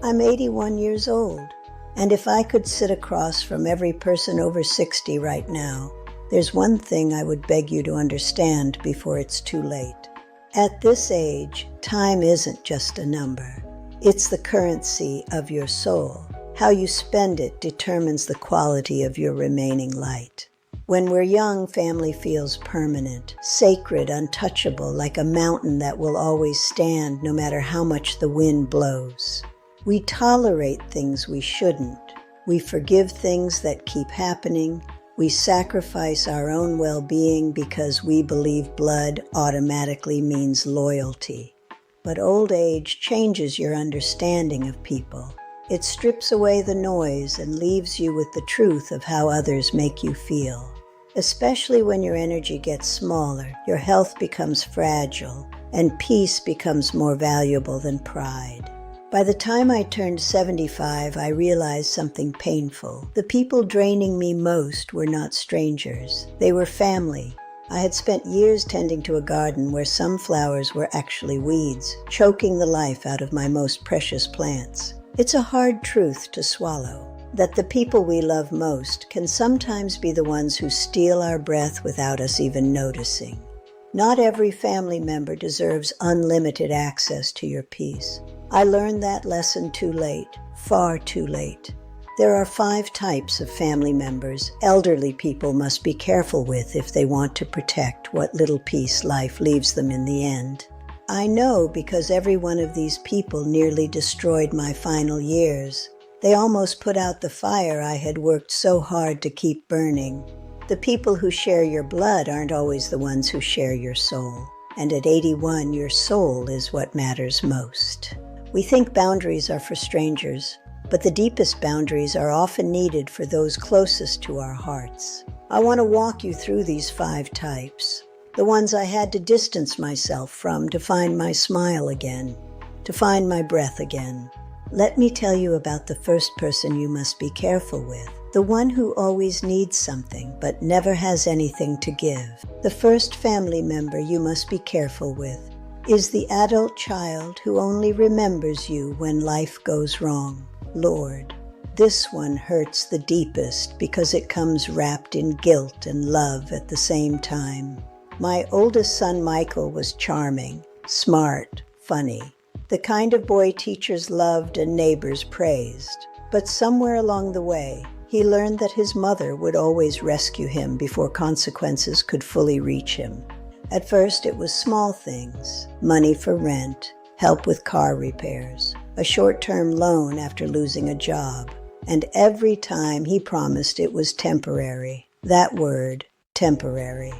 I'm 81 years old, and if I could sit across from every person over 60 right now, there's one thing I would beg you to understand before it's too late. At this age, time isn't just a number. It's the currency of your soul. How you spend it determines the quality of your remaining light. When we're young, family feels permanent, sacred, untouchable, like a mountain that will always stand no matter how much the wind blows. We tolerate things we shouldn't. We forgive things that keep happening. We sacrifice our own well-being because we believe blood automatically means loyalty. But old age changes your understanding of people. It strips away the noise and leaves you with the truth of how others make you feel. Especially when your energy gets smaller, your health becomes fragile, and peace becomes more valuable than pride. By the time I turned 75, I realized something painful. The people draining me most were not strangers. They were family. I had spent years tending to a garden where some flowers were actually weeds, choking the life out of my most precious plants. It's a hard truth to swallow, that the people we love most can sometimes be the ones who steal our breath without us even noticing. Not every family member deserves unlimited access to your peace. I learned that lesson too late, far too late. There are 5 types of family members elderly people must be careful with if they want to protect what little peace life leaves them in the end. I know because every one of these people nearly destroyed my final years. They almost put out the fire I had worked so hard to keep burning. The people who share your blood aren't always the ones who share your soul. And at 81, your soul is what matters most. We think boundaries are for strangers, but the deepest boundaries are often needed for those closest to our hearts. I want to walk you through these 5 types, the ones I had to distance myself from to find my smile again, to find my breath again. Let me tell you about the first person you must be careful with, the one who always needs something but never has anything to give. The first family member you must be careful with is the adult child who only remembers you when life goes wrong. Lord, this one hurts the deepest because it comes wrapped in guilt and love at the same time. My oldest son, Michael, was charming, smart, funny, the kind of boy teachers loved and neighbors praised. But somewhere along the way, he learned that his mother would always rescue him before consequences could fully reach him. At first, it was small things: money for rent, help with car repairs, a short-term loan after losing a job. And every time he promised it was temporary. That word, temporary.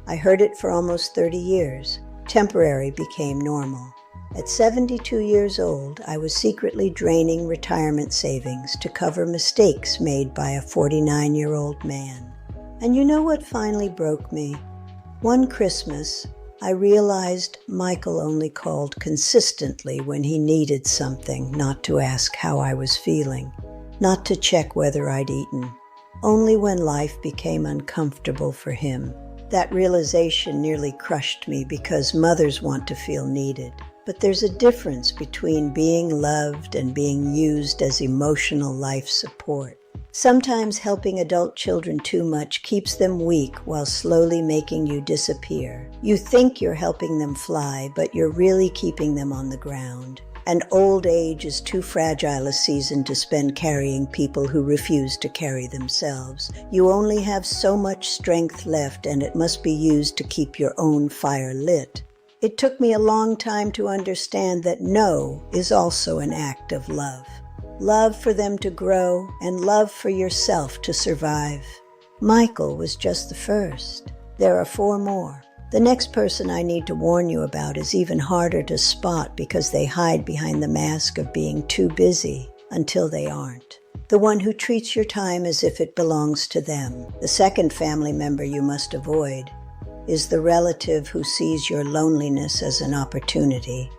I heard it for almost 30 years. Temporary became normal. At 72 years old, I was secretly draining retirement savings to cover mistakes made by a 49-year-old man. And you know what finally broke me? One Christmas, I realized Michael only called consistently when he needed something, not to ask how I was feeling, not to check whether I'd eaten, only when life became uncomfortable for him. That realization nearly crushed me because mothers want to feel needed. But there's a difference between being loved and being used as emotional life support. Sometimes helping adult children too much keeps them weak while slowly making you disappear. You think you're helping them fly, but you're really keeping them on the ground. And old age is too fragile a season to spend carrying people who refuse to carry themselves. You only have so much strength left, and it must be used to keep your own fire lit. It took me a long time to understand that no is also an act of love. Love for them to grow and love for yourself to survive. Michael was just the first. There are 4 more. The next person I need to warn you about is even harder to spot because they hide behind the mask of being too busy until they aren't. The one who treats your time as if it belongs to them. The second family member you must avoid is the relative who sees your loneliness as an opportunity.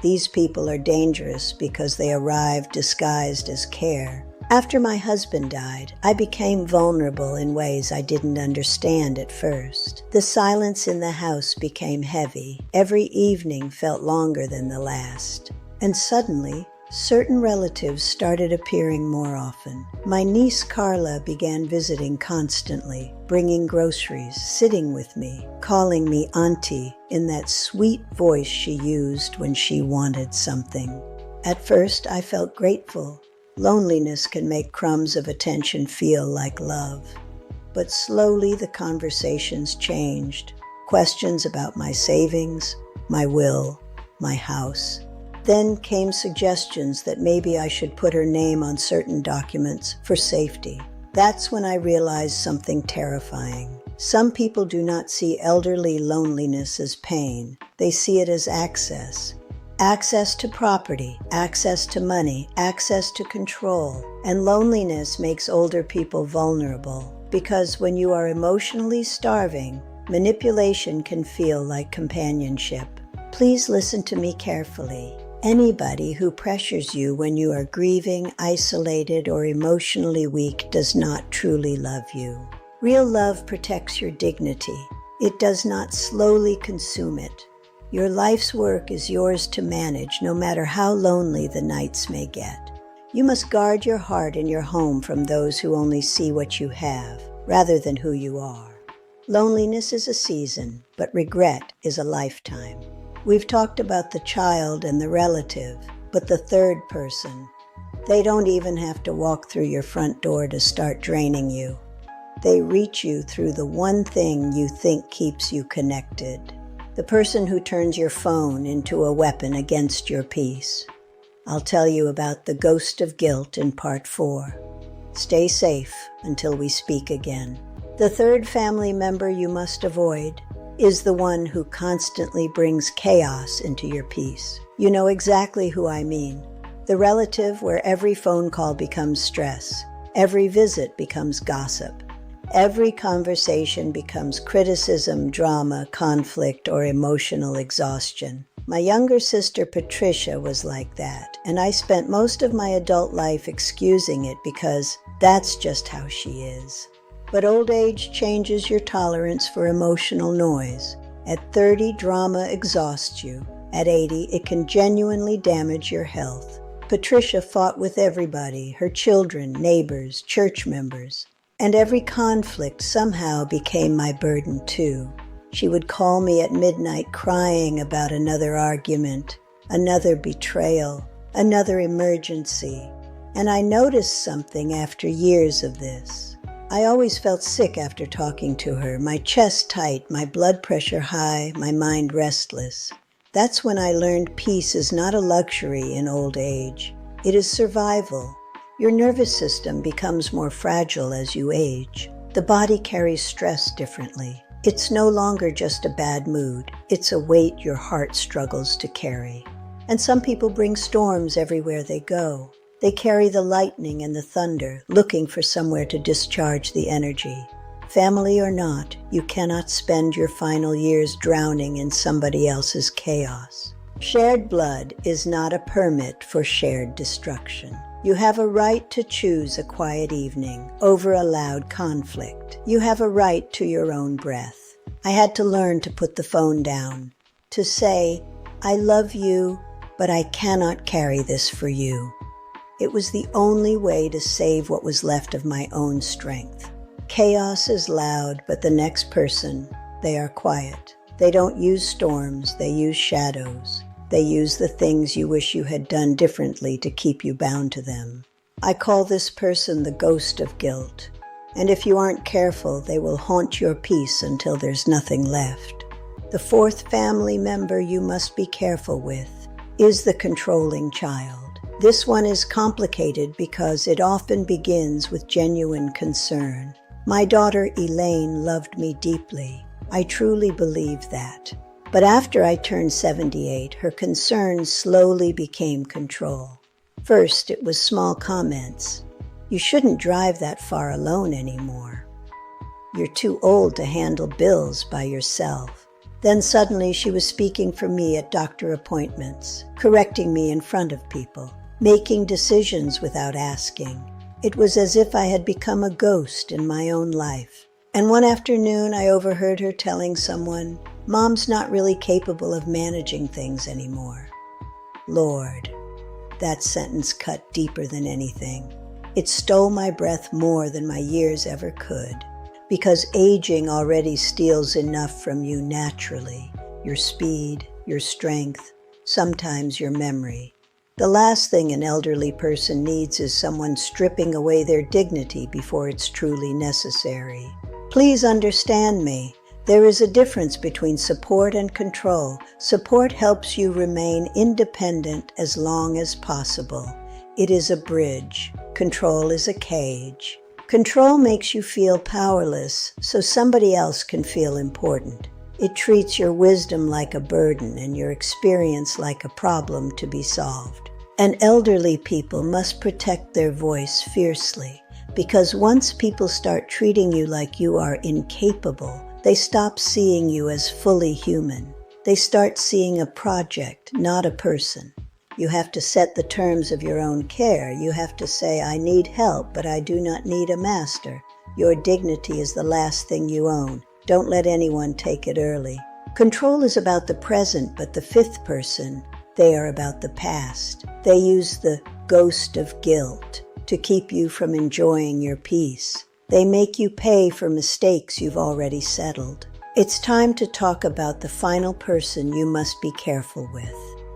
These people are dangerous because they arrive disguised as care. After my husband died, I became vulnerable in ways I didn't understand at first. The silence in the house became heavy. Every evening felt longer than the last. And suddenly, Certain relatives started appearing more often. My niece Carla began visiting constantly, bringing groceries, sitting with me, calling me auntie in that sweet voice she used when she wanted something. At first, I felt grateful. Loneliness can make crumbs of attention feel like love. But slowly the conversations changed. Questions about my savings, my will, my house. Then came suggestions that maybe I should put her name on certain documents for safety. That's when I realized something terrifying. Some people do not see elderly loneliness as pain. They see it as access. Access to property, access to money, access to control. And loneliness makes older people vulnerable because when you are emotionally starving, manipulation can feel like companionship. Please listen to me carefully. Anybody who pressures you when you are grieving, isolated, or emotionally weak does not truly love you. Real love protects your dignity. It does not slowly consume it. Your life's work is yours to manage, no matter how lonely the nights may get. You must guard your heart and your home from those who only see what you have, rather than who you are. Loneliness is a season, but regret is a lifetime. We've talked about the child and the relative, but the third person, they don't even have to walk through your front door to start draining you. They reach you through the one thing you think keeps you connected. The person who turns your phone into a weapon against your peace. I'll tell you about the ghost of guilt in part 4. Stay safe until we speak again. The third family member you must avoid is the one who constantly brings chaos into your peace. You know exactly who I mean. The relative where every phone call becomes stress, every visit becomes gossip, every conversation becomes criticism, drama, conflict, or emotional exhaustion. My younger sister Patricia was like that, and I spent most of my adult life excusing it because that's just how she is. But old age changes your tolerance for emotional noise. At 30, drama exhausts you. At 80, it can genuinely damage your health. Patricia fought with everybody, her children, neighbors, church members. And every conflict somehow became my burden too. She would call me at midnight crying about another argument, another betrayal, another emergency. And I noticed something after years of this. I always felt sick after talking to her, my chest tight, my blood pressure high, my mind restless. That's when I learned peace is not a luxury in old age. It is survival. Your nervous system becomes more fragile as you age. The body carries stress differently. It's no longer just a bad mood. It's a weight your heart struggles to carry. And some people bring storms everywhere they go. They carry the lightning and the thunder, looking for somewhere to discharge the energy. Family or not, you cannot spend your final years drowning in somebody else's chaos. Shared blood is not a permit for shared destruction. You have a right to choose a quiet evening over a loud conflict. You have a right to your own breath. I had to learn to put the phone down, to say, I love you, but I cannot carry this for you. It was the only way to save what was left of my own strength. Chaos is loud, but the next person, they are quiet. They don't use storms, they use shadows. They use the things you wish you had done differently to keep you bound to them. I call this person the ghost of guilt. And if you aren't careful, they will haunt your peace until there's nothing left. The fourth family member you must be careful with is the controlling child. This one is complicated because it often begins with genuine concern. My daughter Elaine loved me deeply. I truly believe that. But after I turned 78, her concern slowly became control. First, it was small comments. You shouldn't drive that far alone anymore. You're too old to handle bills by yourself. Then suddenly she was speaking for me at doctor appointments, correcting me in front of people, making decisions without asking. It was as if I had become a ghost in my own life. And one afternoon I overheard her telling someone, Mom's not really capable of managing things anymore. Lord, That sentence cut deeper than anything. It stole my breath more than my years ever could, because aging already steals enough from you naturally. Your speed, your strength, sometimes your memory. The last thing an elderly person needs is someone stripping away their dignity before it's truly necessary. Please understand me. There is a difference between support and control. Support helps you remain independent as long as possible. It is a bridge. Control is a cage. Control makes you feel powerless, so somebody else can feel important. It treats your wisdom like a burden and your experience like a problem to be solved. And elderly people must protect their voice fiercely, because once people start treating you like you are incapable, they stop seeing you as fully human. They start seeing a project, not a person. You have to set the terms of your own care. You have to say, I need help, but I do not need a master. Your dignity is the last thing you own. Don't let anyone take it early. Control is about the present, but the fifth person, they are about the past. They use the ghost of guilt to keep you from enjoying your peace. They make you pay for mistakes you've already settled. It's time to talk about the final person you must be careful with.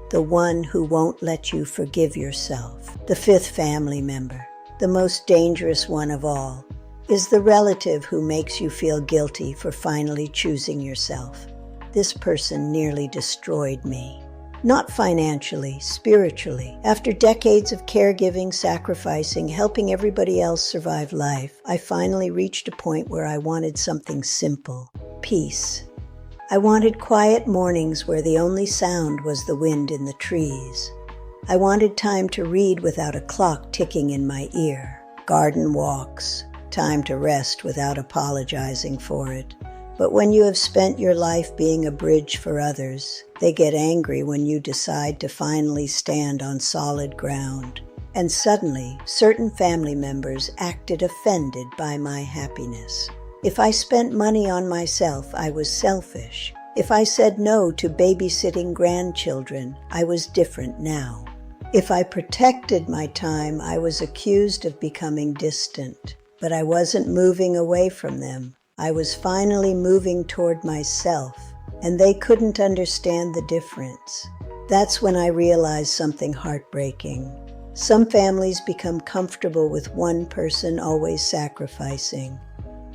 The one who won't let you forgive yourself. The fifth family member, the most dangerous one of all, is the relative who makes you feel guilty for finally choosing yourself. This person nearly destroyed me. Not financially, spiritually. After decades of caregiving, sacrificing, helping everybody else survive life, I finally reached a point where I wanted something simple. Peace. I wanted quiet mornings where the only sound was the wind in the trees. I wanted time to read without a clock ticking in my ear. Garden walks. Time to rest without apologizing for it. But when you have spent your life being a bridge for others, they get angry when you decide to finally stand on solid ground. And suddenly, certain family members acted offended by my happiness. If I spent money on myself, I was selfish. If I said no to babysitting grandchildren, I was different now. If I protected my time, I was accused of becoming distant. But I wasn't moving away from them. I was finally moving toward myself, and they couldn't understand the difference. That's when I realized something heartbreaking. Some families become comfortable with one person always sacrificing.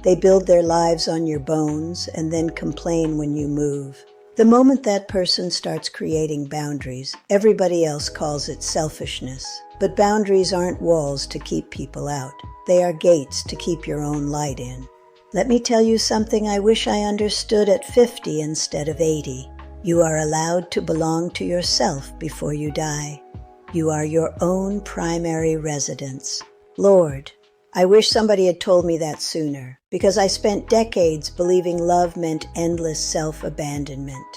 They build their lives on your bones and then complain when you move. The moment that person starts creating boundaries, everybody else calls it selfishness. But boundaries aren't walls to keep people out. They are gates to keep your own light in. Let me tell you something I wish I understood at 50 instead of 80. You are allowed to belong to yourself before you die. You are your own primary residence. Lord, I wish somebody had told me that sooner, because I spent decades believing love meant endless self-abandonment.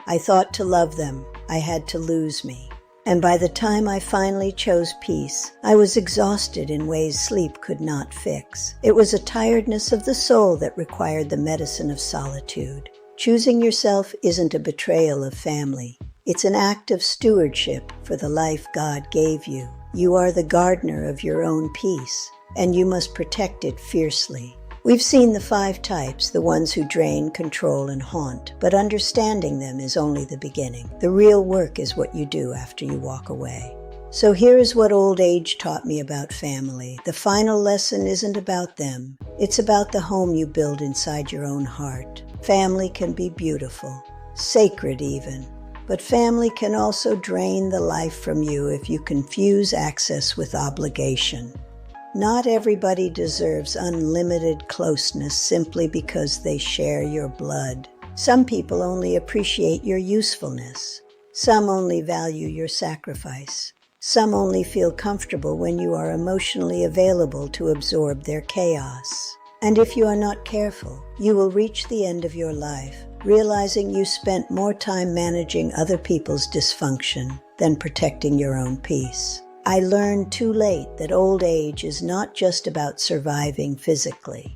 I thought to love them, I had to lose me. And by the time I finally chose peace, I was exhausted in ways sleep could not fix. It was a tiredness of the soul that required the medicine of solitude. Choosing yourself isn't a betrayal of family. It's an act of stewardship for the life God gave you. You are the gardener of your own peace, and you must protect it fiercely. We've seen the 5 types, the ones who drain, control, and haunt, but understanding them is only the beginning. The real work is what you do after you walk away. So here is what old age taught me about family. The final lesson isn't about them. It's about the home you build inside your own heart. Family can be beautiful, sacred even, but family can also drain the life from you if you confuse access with obligation. Not everybody deserves unlimited closeness simply because they share your blood. Some people only appreciate your usefulness. Some only value your sacrifice. Some only feel comfortable when you are emotionally available to absorb their chaos. And if you are not careful, you will reach the end of your life, realizing you spent more time managing other people's dysfunction than protecting your own peace. I learned too late that old age is not just about surviving physically.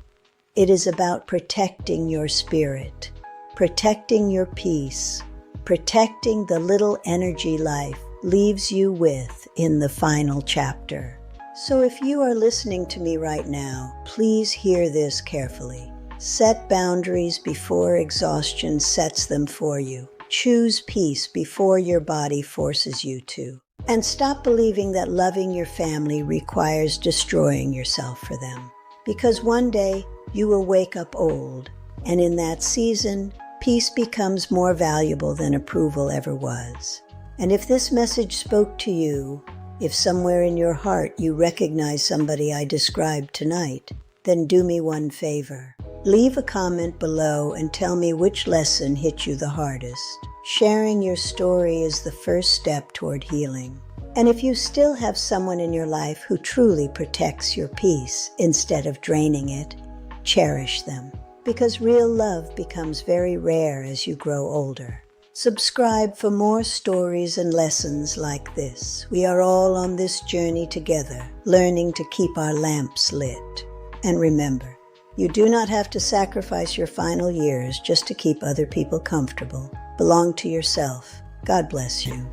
It is about protecting your spirit, protecting your peace, protecting the little energy life leaves you with in the final chapter. So if you are listening to me right now, please hear this carefully. Set boundaries before exhaustion sets them for you. Choose peace before your body forces you to. And stop believing that loving your family requires destroying yourself for them. Because one day you will wake up old, and in that season, peace becomes more valuable than approval ever was. And if this message spoke to you, if somewhere in your heart you recognize somebody I described tonight, then do me one favor. Leave a comment below and tell me which lesson hit you the hardest. Sharing your story is the first step toward healing. And if you still have someone in your life who truly protects your peace instead of draining it, cherish them. Because real love becomes very rare as you grow older. Subscribe for more stories and lessons like this. We are all on this journey together, learning to keep our lamps lit. And remember, you do not have to sacrifice your final years just to keep other people comfortable. Belong to yourself. God bless you.